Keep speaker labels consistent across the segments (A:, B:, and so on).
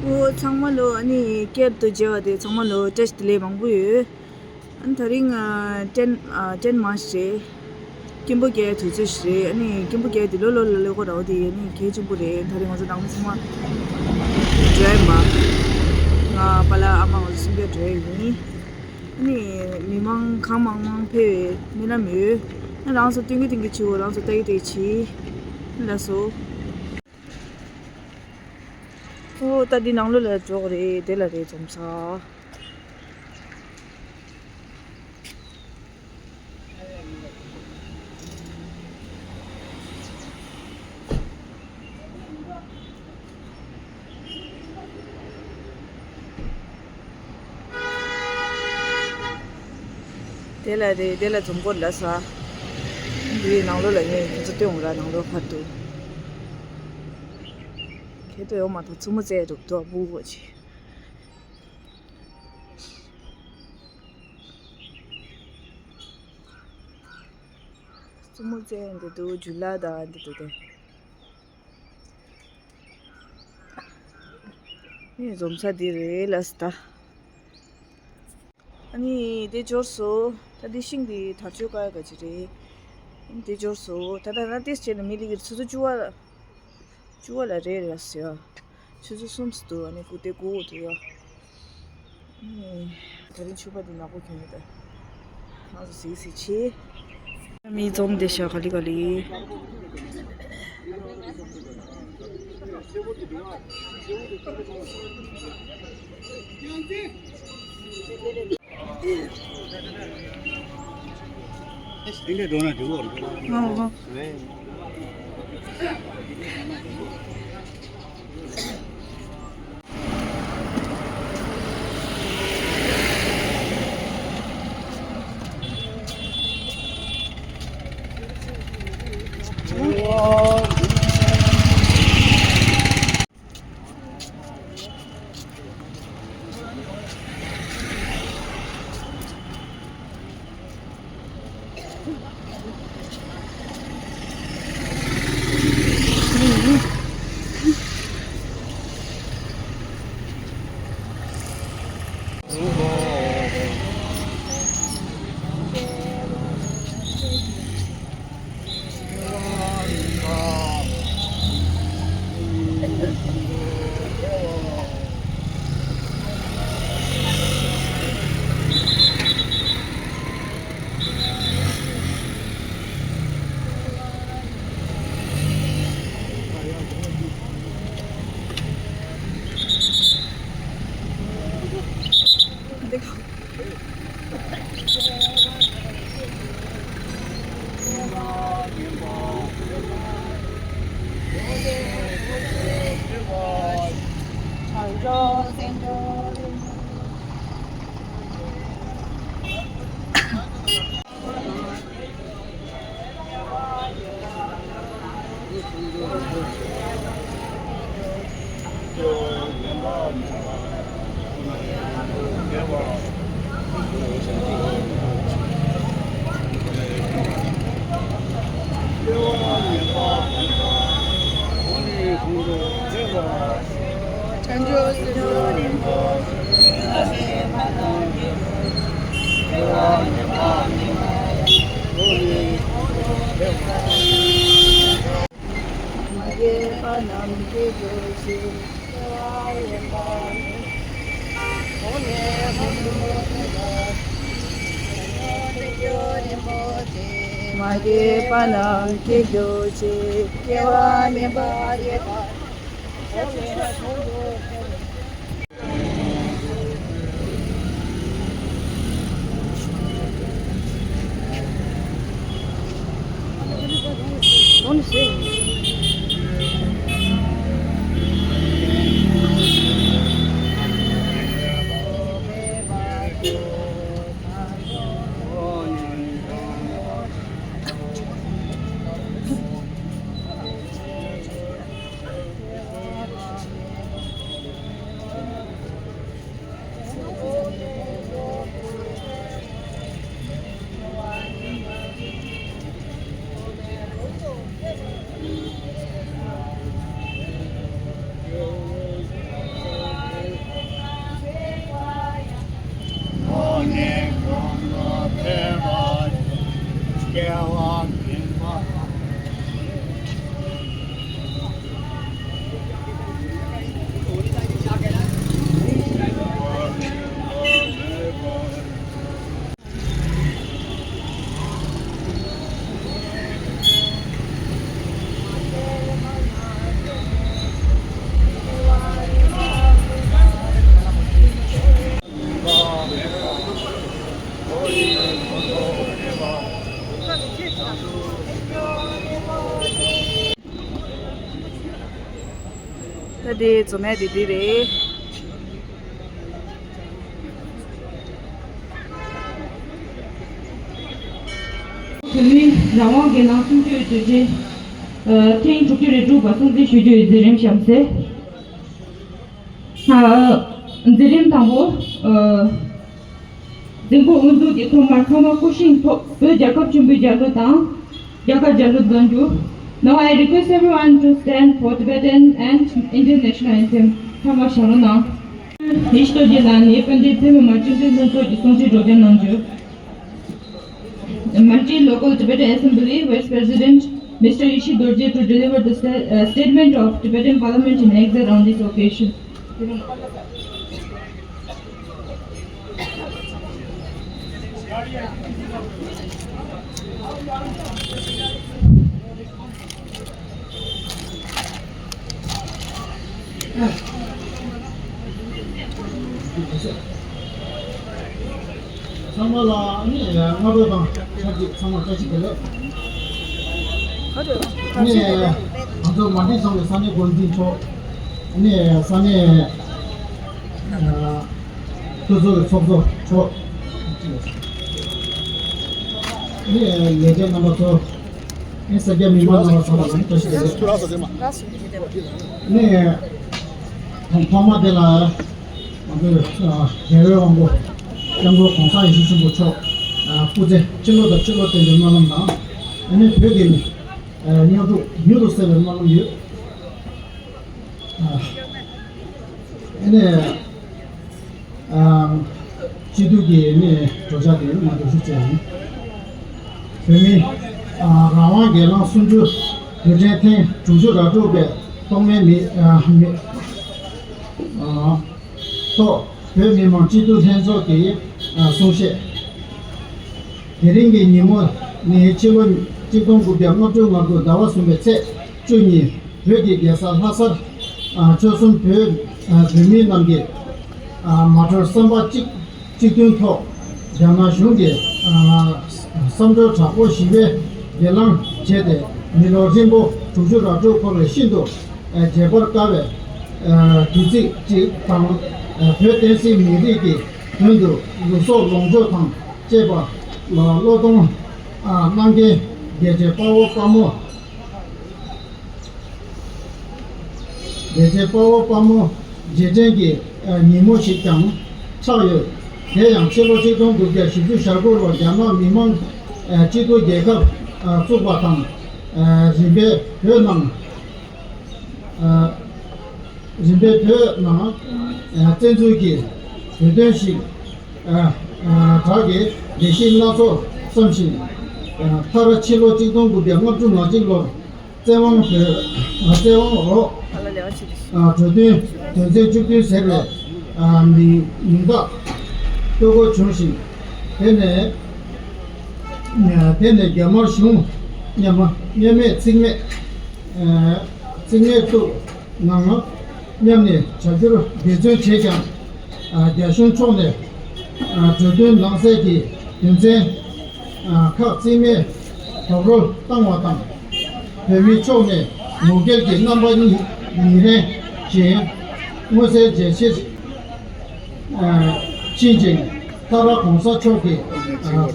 A: 오 정말로 아니 깨도 제와데 정말로 테스트레 방부유 안타링 젠 마시 김보게 두지시 아니 김보게 딜로로로 거라디 아니 계주부레 다링 어서 나무 스마 드라이마 나 발라 아마 어서 숨겨 드라이니 아니 미망 강망망 페 미나뮤 나 랑서 띵기 치고 랑서 따이치 라소 오 따디 낭로래 저거래 데라래 좀사 데라 좀 볼라서 이 낭로래 저 띵으로 낭로 파도 걔도 요마 더 주무제도 또 보고지 주무제인데도 줄라다 안데도 이 좀사디레 라스타 아니 데조르소 타디싱디 타주가 가지리 데조르소 타다나티스체는 밀리기 수수 주와라 레라스요 수수 숨스도 아니 그때 고도요 다른 추바도 나고 경이다 아주 시시치 미 좀 되셔 갈리갈리
B: 이게 도나 주고 네.
A: 마게 바람 개교지 개와미 바게 Don't say. 어디 좀 해야 되리래.
C: 그미 라왕게 나순주 주지 테인 주기를 주고 송지 주주 이름 샴세 이름 당고 등고 운동이 통말 통화 쿠신 그 작업 준비 자료당 약간 자료 던주. Now I request everyone to stand for Tibetan and International anthem. Thama Sharana. Ishto Jilani, Pandit Martin Sonji Rojan Nanju. The Manchi Local Tibetan Assembly, Vice President Mr. Ishi Dorje to deliver the statement of Tibetan Parliament in exile on this occasion.
B: 상마라 아니 나도당 저기 상마 다시 그래
A: 어디?
B: 아니 먼저 많이 상에 산에 건진 초 아니 산에 그저 속도 초 아니 예전 넘어서 인사게 미만으로 상마 다시 그래
A: 가스 이제
B: 네 통마데라 그 대외왕고 정부 공사 25초 부재 찔러도 얼마나 아니 되게 녀도 세는 얼마나 지도기 네 조사들 모두 수정 그러니 라와게랑 순주 대제태 주주가 쪽에 동매미 또 별미만 지도 현석이 소식 대링게 님은 네 지원 지동부 병원중하고 나왔으면 제 주니 회계 계산 하서 조선 별미 남게 마저 선바 지동토 장나중게 선조 잡고 시베 예랑 제대 미로진보 주주가 쪽으로 신도 제벌 가베 기지 당 별대시 미리기 전도 루소 농조탕 제바 노동 남게 예제 바오 바모 예제 바오 바모 제제기 니모시장 차여 대양 체로 제동국의 시주 샤고로 야마 미망 지도 계급 조바탕 집에 변함 집에 변함 전주기 대대시 자기 대신 나서 선신 타로 치료 지동부 병원 중 나진로 대왕으로 저도 전세 주기 세례 민가 또고 중심 되네 겸허시용 냐매 생매 생매도 나나 냐매 자주로 대전 제장 대신 총네 저도 낭세기 현재 각 생매 더불어 땅와땅 대위 총네 목결기 넘버니 미래 제 무세 제시 진진 따라 공사 초기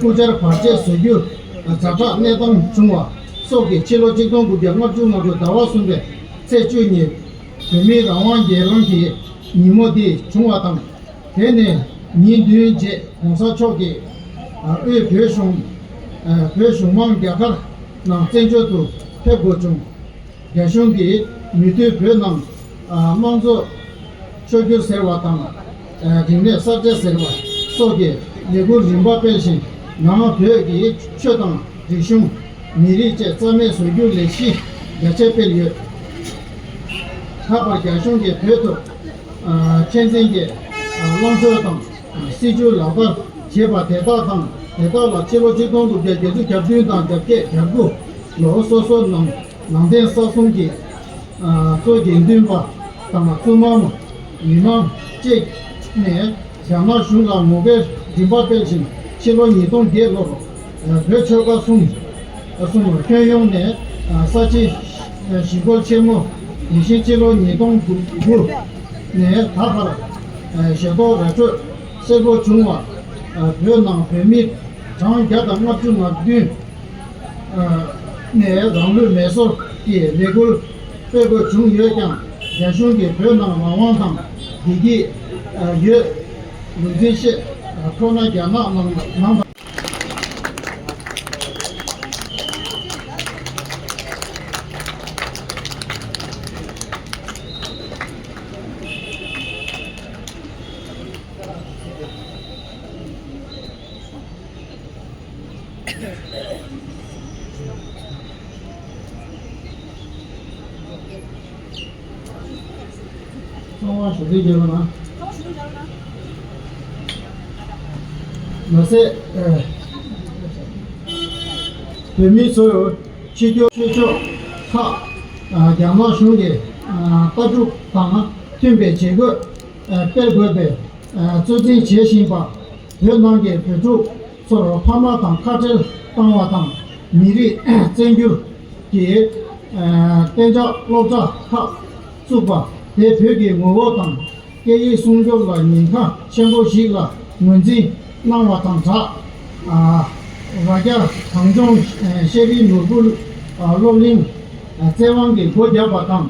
B: 구절 발제 수유 자파 내동 중화 속에 치료 직동부 병원 중하고 나왔는데 세주니 대미 라완 예런기 니모디 중화당 대내 니드제 공사 초기 의 배송망 대가 나 전조도 회고 중 대송기 미드 변남 먼저 초기 세와당 진내 사제 세와 속에 내고 림바 변신 나마 벽이 최당 지중 미리제 점에 소유 레시 야체펠이 타바 야송게 배도 천생게 랑저당 시주 라바 제바 대다당 대다라 치료 지동도 대제주 겹주당 대게 결국 로소소 남대 사송기 조진든바 당마 주마무 미망 제네 장마 슈가 모베 디바벨신 치료 이동 대로 배처가 숨 편용네 사치 시골 체모 2017年冬部年他发写到来这这个中啊越南北面长家的我中啊对呢让路没说也那个这个中越讲也兄弟越南往上以及越路这些可能讲能我手机接了吗？那些对面所有去救他两个兄弟帮助党准备这个北国的最近决心把越南的帮助做了帕马党卡这当瓦党米利拯救给等着老早他做吧。대표기모호당 개의 송교가 니까 첨부시가 문제 나와 당사 와자 당정 세비 노불 롤링 제왕기 고자바당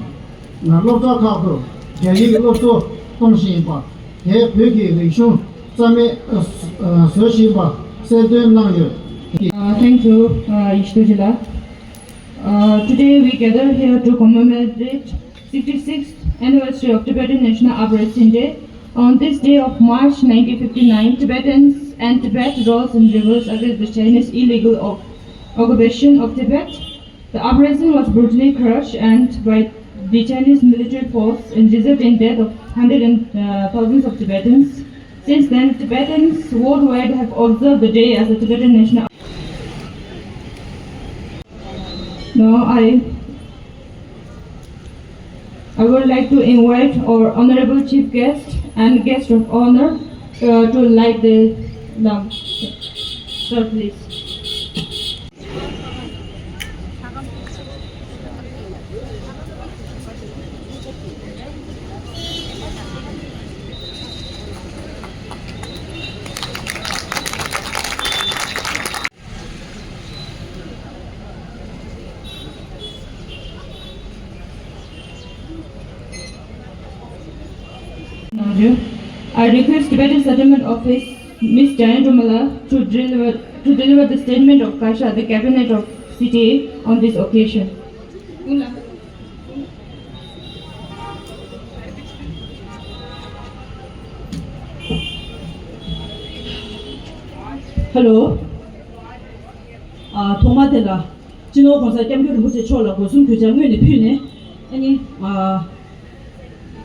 B: 로자카도 개의 로조 동시바 대표기 의총 자매 서시바 세된나요
C: Thank you, Ishtujila. Today we gather here to commemorate 66th anniversary of Tibetan National Uprising Day. On this day of March 1959, Tibetans and Tibet rose in revolt against the Chinese illegal occupation of Tibet. The uprising was brutally crushed and by the Chinese military force and resulted in death of hundreds and thousands of Tibetans. Since then, Tibetans worldwide have observed the day as a Tibetan National. Now I would like to invite our honorable chief guest and guest of honor to light the lamp. Sir, please. I request Tibetan Settlement Office Ms. Jayan Rumala to deliver the statement of Kasha, the Cabinet of CTA, on this occasion.
D: Hello. 통마대가 진호 공사 겸교를 무지 초라 고순 교장면이 피네. 아니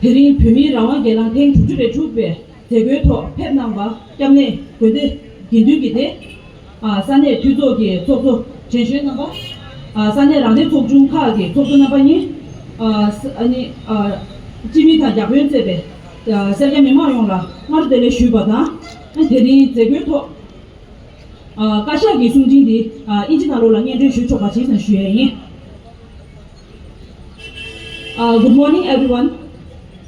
D: 대리 표미 라와 게랑 땡 주주래 주배 대교토 팻남바 때문에 근데 긴두기데 산에 투조기 속도 제시했나봐 산에 랑데 속중카기 속도나바니 아니 지미타 야변제베 세계 메모용라 마르데레 슈바다 대리 대교토 가샤기 숨진디 인지나로라 년주 슈초가 지선 슈예이 Good morning everyone.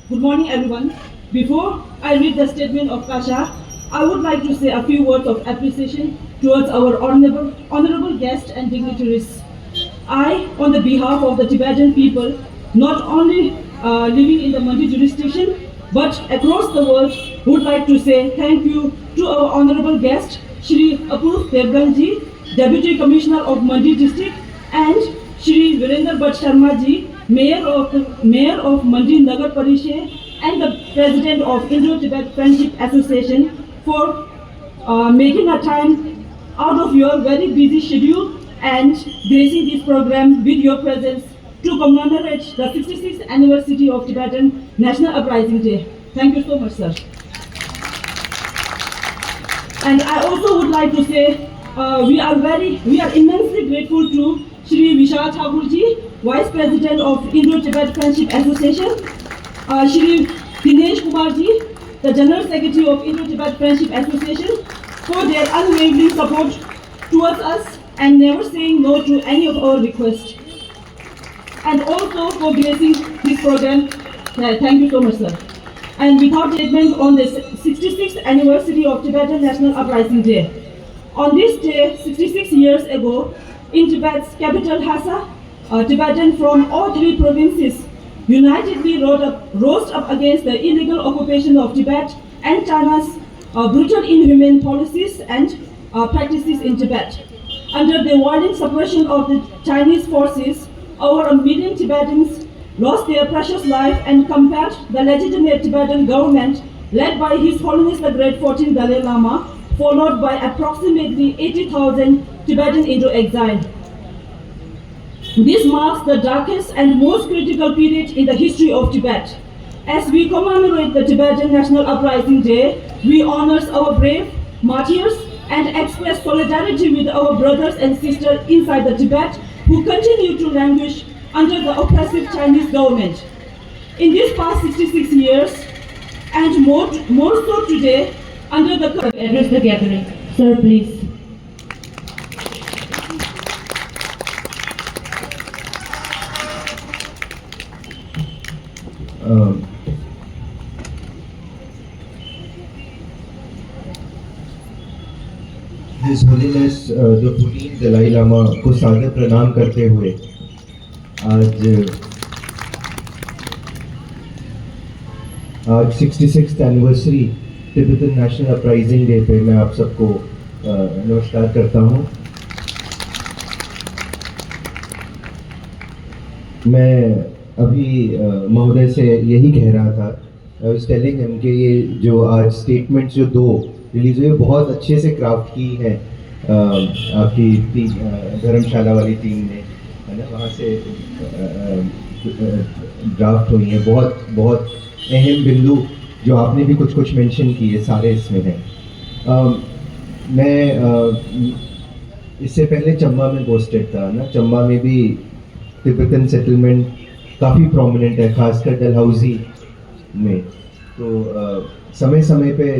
D: Good morning everyone. Before I read the statement of Kasha, I would like to say a few words of appreciation towards our honorable guests and dignitaries. I, on the behalf of the Tibetan people, not only living in the Mandi jurisdiction, but across the world, would like to say thank you to our honorable guest, Shri Apurv Devganji, Deputy Commissioner of Mandi District, and Shri Virender Bhatt Sharma ji, Mayor of Mandi Nagar Parishad, and the President of Indo-Tibet Friendship Association for making a time out of your very busy schedule and gracing this program with your presence to commemorate the 66th anniversary of Tibetan National Uprising Day. Thank you so much, sir. And I also would like to say we are immensely grateful to Shri Vishal Thakurji, Vice President of Indo-Tibet Friendship Association, Shri Dinesh Kumarji, the General Secretary of Indo-Tibet Friendship Association, for their unwavering support towards us and never saying no to any of our requests. And also for gracing this program. Thank you so much, sir. And without statement on the 66th anniversary of Tibetan National Uprising Day. On this day, 66 years ago, in Tibet's capital Lhasa, Tibetans from all three provinces unitedly rose up against the illegal occupation of Tibet and China's brutal inhuman policies and practices in Tibet. Under the violent suppression of the Chinese forces, over 1 million Tibetans lost their precious life and compelled the legitimate Tibetan government led by His Holiness the Great 14th Dalai Lama, followed by approximately 80,000 Tibetans into exile. This marks the darkest and most critical period in the history of Tibet. As we commemorate the Tibetan National Uprising Day, we honor our brave martyrs and express solidarity with our brothers and sisters inside the Tibet who continue to languish under the oppressive Chinese government. In these past 66 years, and more so today, under the
C: address the gathering. Sir, please.
E: His Holiness the 14th Dalai Lama को सादर प्रणाम करते हुए आज 66th anniversary Tibetan national uprising day पे मैं आप सबको नमस्कार करता हूँ। मैं अभी महोदय से यही कह रहा था, आई वाज टेलिंग हिम कि ये जो आज स्टेटमेंट्स जो दो रिलीज हुई बहुत अच्छे से क्राफ्ट की है आपकी धर्मशाला वाली टीम ने, है ना, वहाँ से ड्राफ्ट हुई है। बहुत बहुत अहम बिंदु जो आपने भी कुछ कुछ मेंशन किए सारे इसमें हैं। मैं इससे पहले चंबा में पोस्टेड था ना, चंबा में भी तिब्बतन सेटलमेंट काफ़ी प्रोमिनेंट है, खासकर डलहौजी में। तो समय समय पे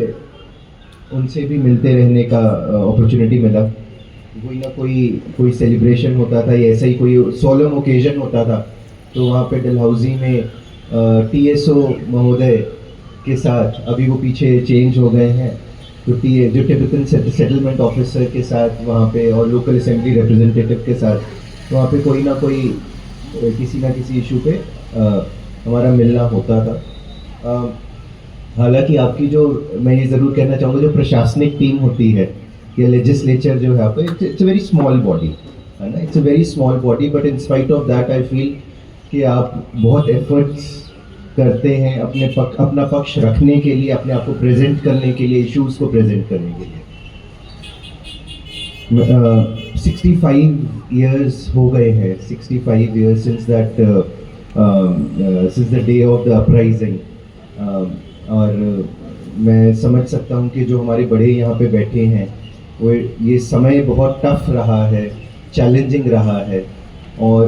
E: उनसे भी मिलते रहने का अपॉर्चुनिटी मिला। कोई सेलिब्रेशन होता था या ऐसा ही कोई सोलम ओकेजन होता था तो वहाँ पे डलहौजी में TSO महोदय के साथ, अभी वो पीछे चेंज हो गए हैं, तो जो टिबेटन सेटलमेंट ऑफिसर के साथ वहाँ पे और लोकल असेंबली रिप्रेजेंटेटिव के साथ वहाँ पे कोई ना कोई किसी ना किसी इशू पे हमारा मिलना होता था। हालांकि आपकी जो, मैं ये ज़रूर कहना चाहूँगा, जो प्रशासनिक टीम होती है या लेजिस्लेचर जो है आपका, it's a very small body, है ना, it's a very small body, but in spite of that I feel कि आप बहुत एफर्ट्स करते हैं अपना पक्ष रखने के लिए, अपने आप को प्रेजेंट करने के लिए, इश्यूज़ को प्रेजेंट करने के लिए। 65 years हो गए हैं, 65 years since the day of the uprising। और मैं समझ सकता हूँ कि जो हमारे बड़े यहाँ पे बैठे हैं वो ये समय बहुत टफ रहा है, चैलेंजिंग रहा है, और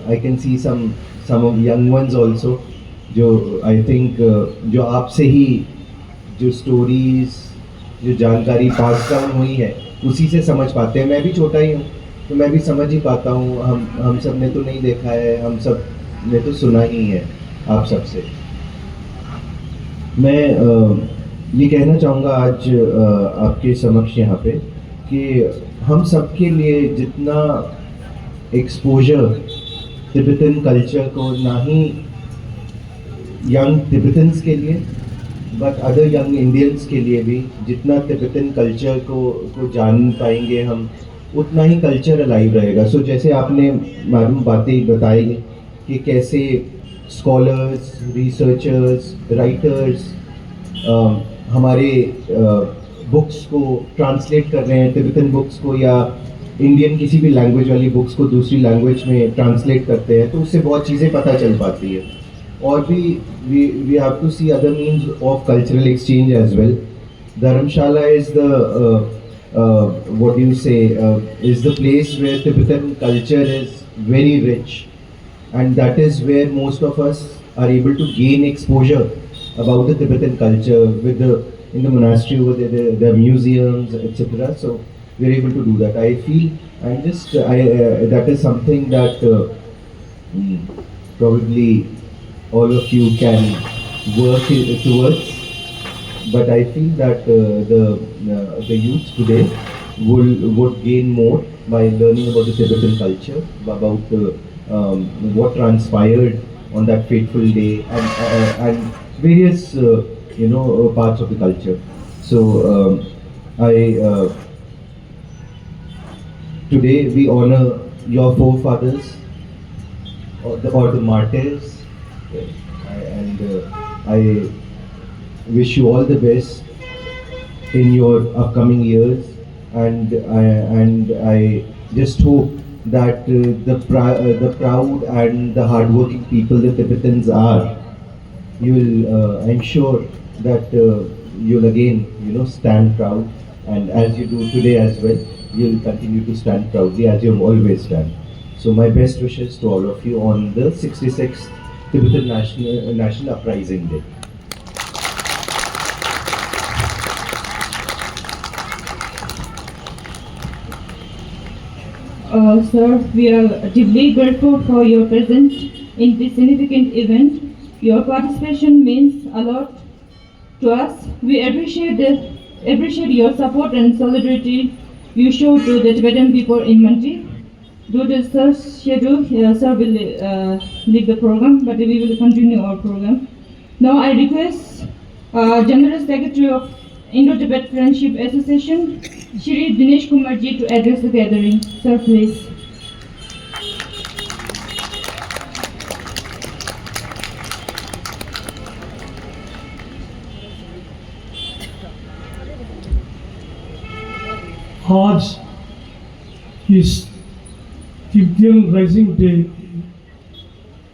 E: I can see some of young ones also जो आई थिंक जो आपसे ही जो स्टोरीज, जो जानकारी पास डाउन हुई है उसी से समझ पाते हैं। मैं भी छोटा ही हूँ तो मैं भी समझ ही पाता हूँ। हम सब ने तो नहीं देखा है, हम सब ने तो सुना ही है आप सब से। मैं ये कहना चाहूँगा आज आपके समक्ष यहाँ पे कि हम सब के लिए जितना एक्सपोजर तिब्बतन कल्चर को, ना ही यंग तिब्बतन्स के लिए बट अदर यंग इंडियंस के लिए भी, जितना तिब्बतन कल्चर को जान पाएंगे हम, उतना ही कल्चर अलाइव रहेगा। सो जैसे आपने मालूम बातें बताई कि कैसे स्कॉलर्स, रिसर्चर्स, राइटर्स हमारे बुक्स को ट्रांसलेट कर रहे हैं, तिब्बतन बुक्स को या इंडियन किसी भी लैंग्वेज वाली बुक्स को दूसरी लैंग्वेज में ट्रांसलेट करते हैं, तो उससे बहुत चीज़ें पता चल पाती है। और भी we have to see other means of cultural exchange as well. Dharamshala is the what do you say, is the place where Tibetan culture is very rich, and that is where most of us are able to gain exposure about the Tibetan culture in the monastery, with the museums, etc. So we are able to do that. I feel that is something that probably all of you can work towards. But I feel that the youth today would gain more by learning about the Tibetan culture, about what transpired on that fateful day, and various parts of the culture. So today we honor your forefathers or the martyrs, and I wish you all the best in your upcoming years, and I just hope that the proud and the hardworking people the Tibetans are, you will I'm sure that you'll again stand proud, and as you do today as well, you'll continue to stand proudly as you've always done. So my best wishes to all of you on the 66th Tibetan National Uprising Day.
C: Sir, we are deeply grateful for your presence in this significant event. Your participation means a lot to us. We appreciate your support and solidarity you show to the Tibetan people in Manji. Due to sir's schedule, sir will leave the program, but we will continue our program. Now I request General Secretary of Indo-Tibet Friendship Association, Shri Dinesh Kumar ji, to address the gathering. Sir, please.
F: आज इस Tibetan rising day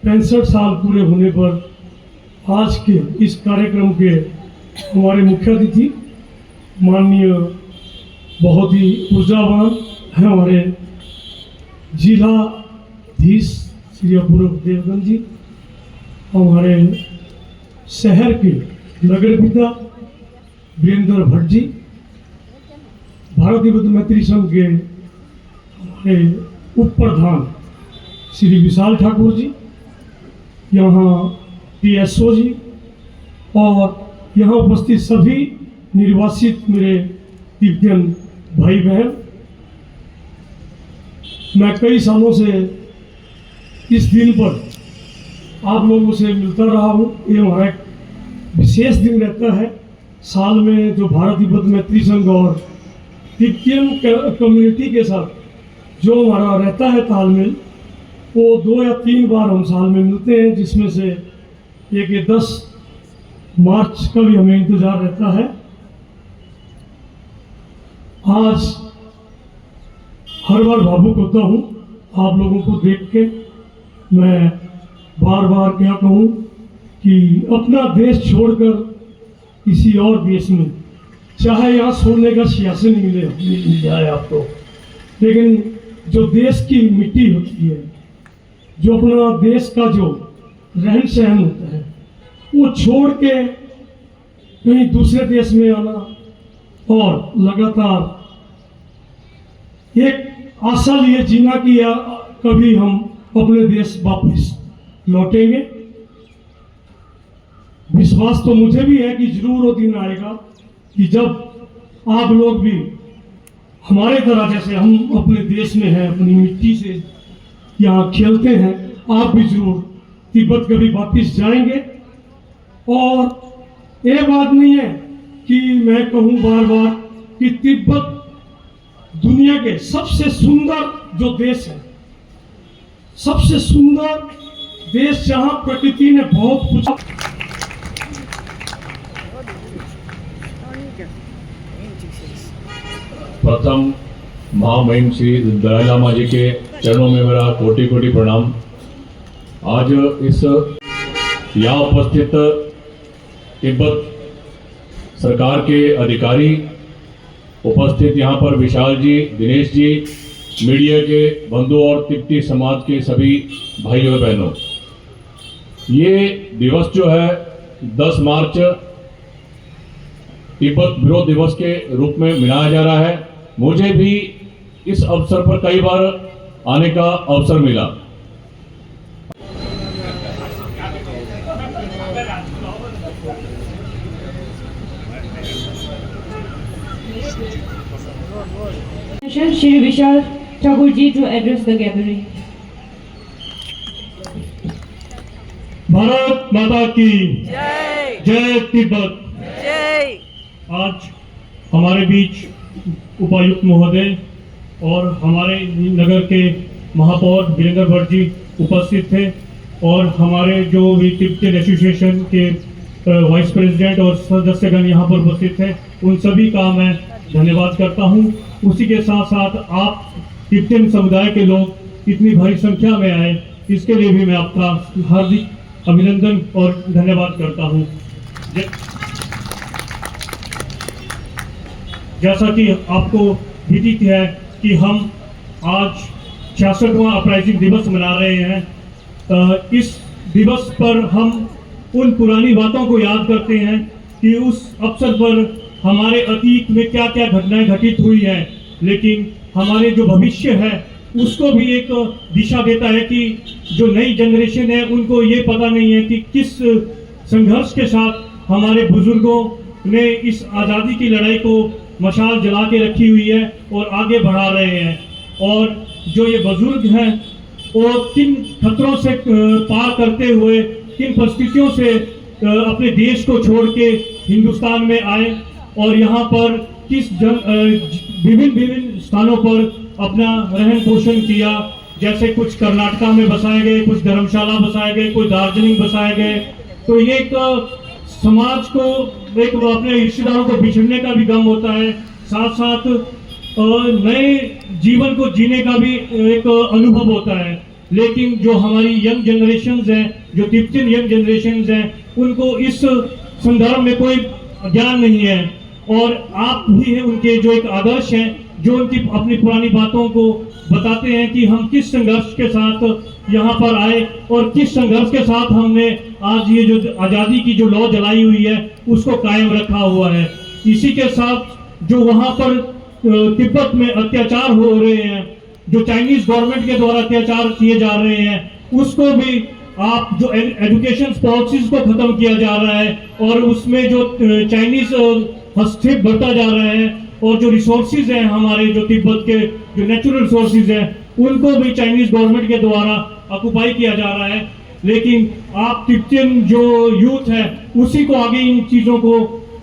F: 65 साल पूरे होने पर आज के इस कार्यक्रम के हमारे मुख्य अतिथि माननीय बहुत ही ऊर्जावान है हमारे जिलाधीश श्री अपूर्व देवगन जी, हमारे शहर के नगर पिता वीरेंद्र भट्ट जी, भारतीय तिब्बत मैत्री संघ के हमारे उप प्रधान श्री विशाल ठाकुर जी, यहाँ PSO जी और यहाँ उपस्थित सभी निर्वासित मेरे तिब्बतियन भाई बहन। मैं कई सालों से इस दिन पर आप लोगों से मिलता रहा हूँ। ये हमारा एक विशेष दिन रहता है साल में, जो भारत तिब्बत मैत्री संघ और तिब्बतियन कम्युनिटी के साथ जो हमारा रहता है तालमेल, वो 2 या 3 बार हम साल में मिलते हैं, जिसमें से एक 10 मार्च का भी हमें इंतजार रहता है। आज हर बार भावुक होता हूँ आप लोगों को देख के। मैं बार बार क्या कहूँ कि अपना देश छोड़कर किसी और देश में, चाहे यहाँ सोने का सियासन मिल जाए आपको, लेकिन जो देश की मिट्टी होती है, जो अपना देश का जो रहन सहन होता है, वो छोड़ के कहीं दूसरे देश में आना और लगातार एक आशा लिए जीना कि कभी हम अपने देश वापस लौटेंगे। विश्वास तो मुझे भी है कि जरूर वो दिन आएगा कि जब आप लोग भी हमारे तरह, जैसे हम अपने देश में हैं, अपनी मिट्टी से यहाँ खेलते हैं, आप भी जरूर तिब्बत कभी वापस जाएंगे। और ये बात नहीं है कि मैं कहूँ बार बार कि तिब्बत दुनिया के सबसे सुंदर जो देश है, सबसे सुंदर देश जहाँ प्रकृति ने बहुत कुछ।
G: प्रथम महामहिम श्री दलाई लामा जी के चरणों में मेरा कोटि कोटि प्रणाम। आज इस यहाँ उपस्थित तिब्बत सरकार के अधिकारी, उपस्थित यहाँ पर विशाल जी, दिनेश जी, मीडिया के बंधु और तिब्बती समाज के सभी भाइयों और बहनों, ये दिवस जो है 10 मार्च तिब्बत विरोध दिवस के रूप में मनाया जा रहा है। मुझे भी इस अवसर पर कई बार आने का अवसर मिला।
C: Shri Vishal Thakurji to address the gathering.
F: Bharat माता की जय तिब्बत।
A: जय।
F: आज हमारे बीच उपायुक्त महोदय और हमारे नगर के महापौर वीरेंद्र भट्ट जी उपस्थित थे और हमारे जो भी तिब्बतियन एसोसिएशन के वाइस प्रेसिडेंट और सदस्यगण यहाँ पर उपस्थित थे, उन सभी का मैं धन्यवाद करता हूँ। उसी के साथ साथ आप तिब्बतियन समुदाय के लोग इतनी भारी संख्या में आए, इसके लिए भी मैं आपका हार्दिक अभिनंदन और धन्यवाद करता हूँ। जैसा कि आपको विदित है कि हम आज 66वां अपराइजिंग दिवस मना रहे हैं। इस दिवस पर हम उन पुरानी बातों को याद करते हैं कि उस अवसर पर हमारे अतीत में क्या क्या घटनाएं घटित हुई हैं, लेकिन हमारे जो भविष्य है उसको भी एक दिशा देता है कि जो नई जनरेशन है उनको ये पता नहीं है कि किस संघर्ष के साथ हमारे बुजुर्गों ने इस आज़ादी की लड़ाई को मशाल जला के रखी हुई है और आगे बढ़ा रहे हैं। और जो ये बुजुर्ग हैं वो किन खतरों से पार करते हुए, किन परिस्थितियों से अपने देश को छोड़ के हिंदुस्तान में आए और यहाँ पर किस विभिन्न स्थानों पर अपना रहन पोषण किया। जैसे कुछ कर्नाटका में बसाए गए, कुछ धर्मशाला बसाए गए, कुछ दार्जिलिंग बसाए गए। तो ये एक समाज को, एक अपने रिश्तेदारों को बिछड़ने का भी गम होता है, साथ साथ नए जीवन को जीने का भी एक अनुभव होता है। लेकिन जो हमारी यंग जनरेशन्स हैं, जो तिब्बतियन यंग जनरेशन्स हैं, उनको इस संदर्भ में कोई ज्ञान नहीं है और आप भी हैं उनके जो एक आदर्श हैं, जो उनकी अपनी पुरानी बातों को बताते हैं कि हम किस संघर्ष के साथ यहाँ पर आए और किस संघर्ष के साथ हमने आज ये जो आज़ादी की जो लौ जलाई हुई है उसको कायम रखा हुआ है। इसी के साथ जो वहाँ पर तिब्बत में अत्याचार हो रहे हैं, जो चाइनीज गवर्नमेंट के द्वारा अत्याचार किए जा रहे हैं, उसको भी आप जो एजुकेशन पॉलिसीज को खत्म किया जा रहा है और उसमें जो चाइनीज हस्तक्षेप बढ़ता जा रहा है और जो रिसोर्सेज हैं हमारे जो तिब्बत के जो नेचुरल रिसोर्सेज हैं उनको भी चाइनीज गवर्नमेंट के द्वारा ऑक्युपाई किया जा रहा है। लेकिन आप तिब्बतियन जो यूथ है उसी को आगे इन चीज़ों को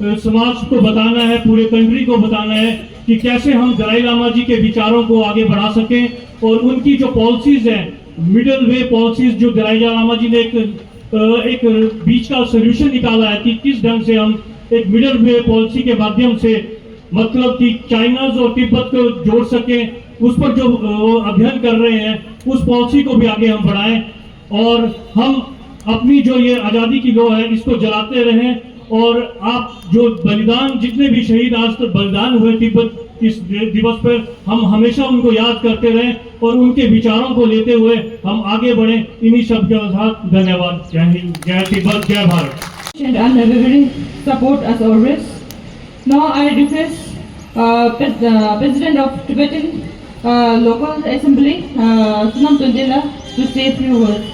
F: समाज को बताना है, पूरे कंट्री को बताना है कि कैसे हम दलाई लामा जी के विचारों को आगे बढ़ा सकें और उनकी जो पॉलिसीज हैं, मिडिल वे पॉलिसीज, जो दलाई लामा जी ने एक बीच का सोल्यूशन निकाला है कि किस ढंग से हम एक मिडिल वे पॉलिसी के माध्यम से, मतलब कि चाइना और तिब्बत को जोड़ सकें, उस पर जो अध्ययन कर रहे हैं उस पॉलिसी को भी आगे हम बढ़ाएं और हम अपनी जो ये आज़ादी की लौ है इसको जलाते रहें। और आप जो बलिदान, जितने भी शहीद आज तक बलिदान हुए तिब्बत इस दिवस पर, हम हमेशा उनको याद करते रहें और उनके विचारों को लेते हुए हम आगे बढ़ें। इन्हीं सब के साथ धन्यवाद। जय हिंद, जय तिब्बत, जय Bharat.
C: And unwavering support as always. Now I request President of Tibetan Local Assembly, Sunam Tundela, to say a few words.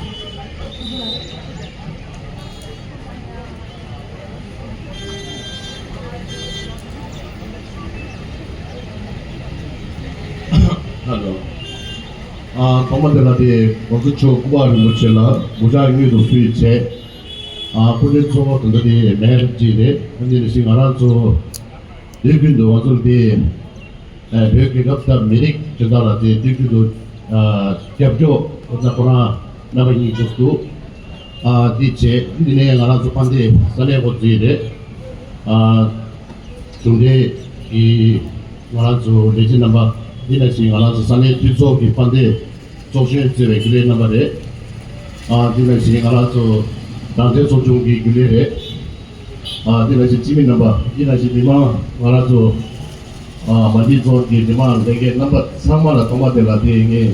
H: Hello. Commander 먼저 구하는 것이라 무장위도 수위체 군인소 등들이 매일지에 현재 시간아서 대균도 와서디 배우기 갑다 미릭 저다라데 대균도 겹죠 어쩌거나 나머지 쪽도 디체 니네 알아서 반대 살해고지에 중대 이 말아서 레지 넘버 디나시 알아서 살해 뒤쪽이 반대 조심스레 그래 넘버에 디나시 알아서 당대 소중기 그래래 디나시 지민 넘버 디나시 미마 알아서 마디 조기 미마 되게 넘버 3만원 도마데라 되게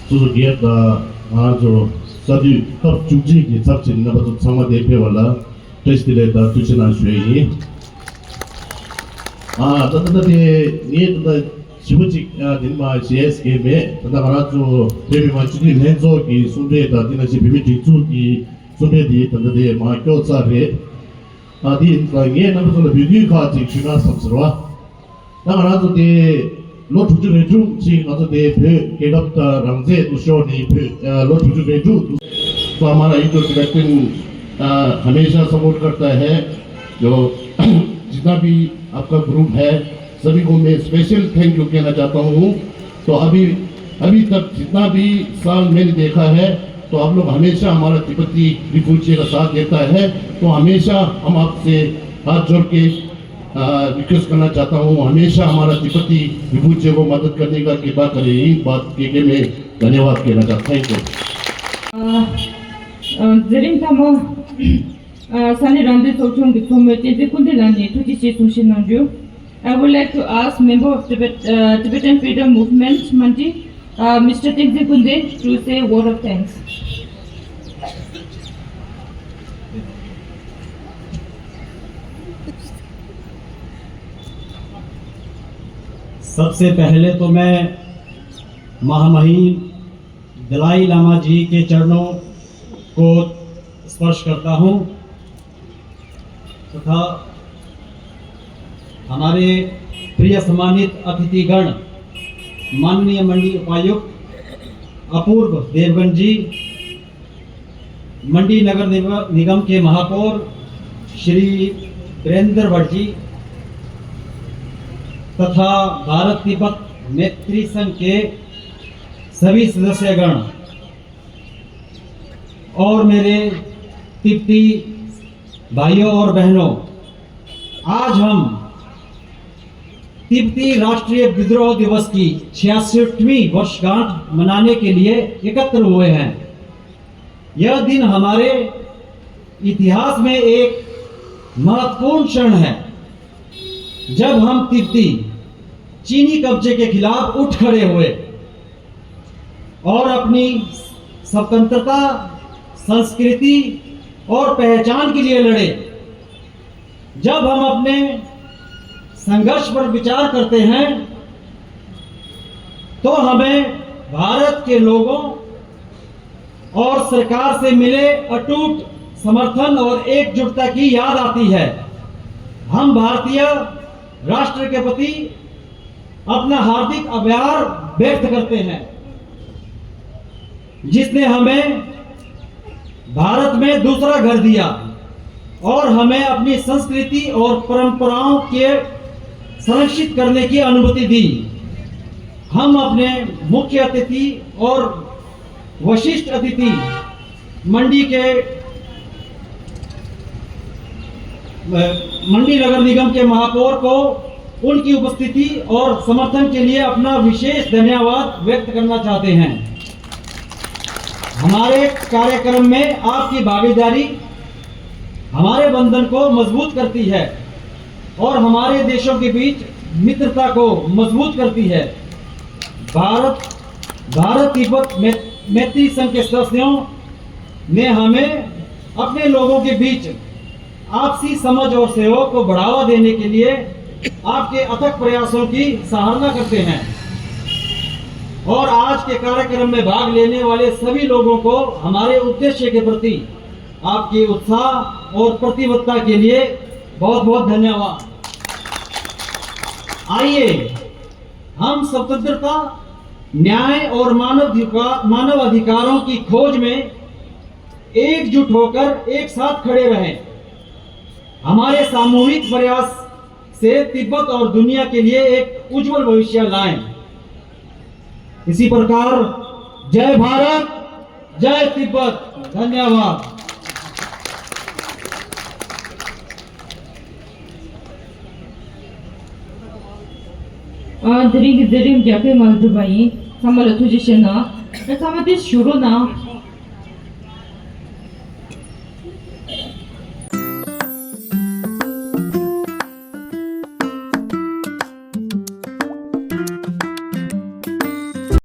H: 수수기에다 아주 사디 합 중지기 잡진 넘버 3만 대표발라 테스트레다 투치난 수행이 तदे ये तदा शिवजी दिनमा CS के में तदा हराचो देवी माचुनी लेंजो की सुबे दा दिना से बिबि टिचु की सुबे दी तदा दे माक्यो सारे आदि ये नंबर तो बिबि का चिना सबसरवा 当然这的罗出去的主是那这的配给到的让这都说你配罗出去的主तो हमारा ये जो टिबेटन हमेशा सपोर्ट करता है जो जितना भी आपका ग्रुप है सभी को मैं स्पेशल थैंक यू कहना चाहता हूँ तो अभी तक जितना भी साल मैंने देखा है तो आप लोग हमेशा हमारा तिब्बती रिफ्यूजी का साथ देता है तो हमेशा हम आपसे हाथ जोड़ के रिक्वेस्ट करना चाहता हूँ हमेशा हमारा तिब्बती रिफ्यूजी को मदद करने का कृपा करें ये बात के लिए मैं धन्यवाद कहना चाहता हूँ thank you
C: Zirin tama sani rande sochong di thome tete kundelani tuji che sushin nanju. I would like to ask member of Tibetan Freedom Movement Mandi, Mr. Tengze Kunde, to say a word of thanks.
I: सबसे पहले तो मैं महामहिम दलाई लामा जी के चरणों को स्पर्श करता हूँ तथा हमारे प्रिय सम्मानित अतिथिगण माननीय मंडी उपायुक्त अपूर्व देवगन जी, मंडी नगर निगम के महापौर श्री वीरेंद्र भट्ट जी तथा भारत तिब्बत मैत्री संघ के सभी सदस्यगण और मेरे तिब्बती भाइयों और बहनों, आज हम तिब्बती राष्ट्रीय विद्रोह दिवस की 66वीं वर्षगांठ मनाने के लिए एकत्र हुए हैं। यह दिन हमारे इतिहास में एक महत्वपूर्ण क्षण है जब हम तिब्बती चीनी कब्जे के खिलाफ उठ खड़े हुए और अपनी स्वतंत्रता, संस्कृति और पहचान के लिए लड़े। जब हम अपने संघर्ष पर विचार करते हैं तो हमें भारत के लोगों और सरकार से मिले अटूट समर्थन और एकजुटता की याद आती है। हम भारतीय राष्ट्र के प्रति अपना हार्दिक आभार व्यक्त करते हैं जिसने हमें भारत में दूसरा घर दिया और हमें अपनी संस्कृति और परंपराओं के संरक्षित करने की अनुमति दी। हम अपने मुख्य अतिथि और वशिष्ठ अतिथि मंडी नगर निगम के महापौर को उनकी उपस्थिति और समर्थन के लिए अपना विशेष धन्यवाद व्यक्त करना चाहते हैं। हमारे कार्यक्रम में आपकी भागीदारी हमारे बंधन को मजबूत करती है और हमारे देशों के बीच मित्रता को मजबूत करती है। भारत तिब्बत मैत्री संघ के सदस्यों ने हमें अपने लोगों के बीच आपसी समझ और सहयोग को बढ़ावा देने के लिए आपके अथक प्रयासों की सराहना करते हैं और आज के कार्यक्रम में भाग लेने वाले सभी लोगों को हमारे उद्देश्य के प्रति आपके उत्साह और प्रतिबद्धता के लिए बहुत बहुत धन्यवाद। आइए हम स्वतंत्रता, न्याय और मानव अधिकारों की खोज में एकजुट होकर एक साथ खड़े रहें। हमारे सामूहिक प्रयास से तिब्बत और दुनिया के लिए एक उज्जवल भविष्य लाएं। इसी प्रकार जय भारत, जय तिब्बत। धन्यवाद।
C: Dering jape maldubai samala tujishena. Samati shurona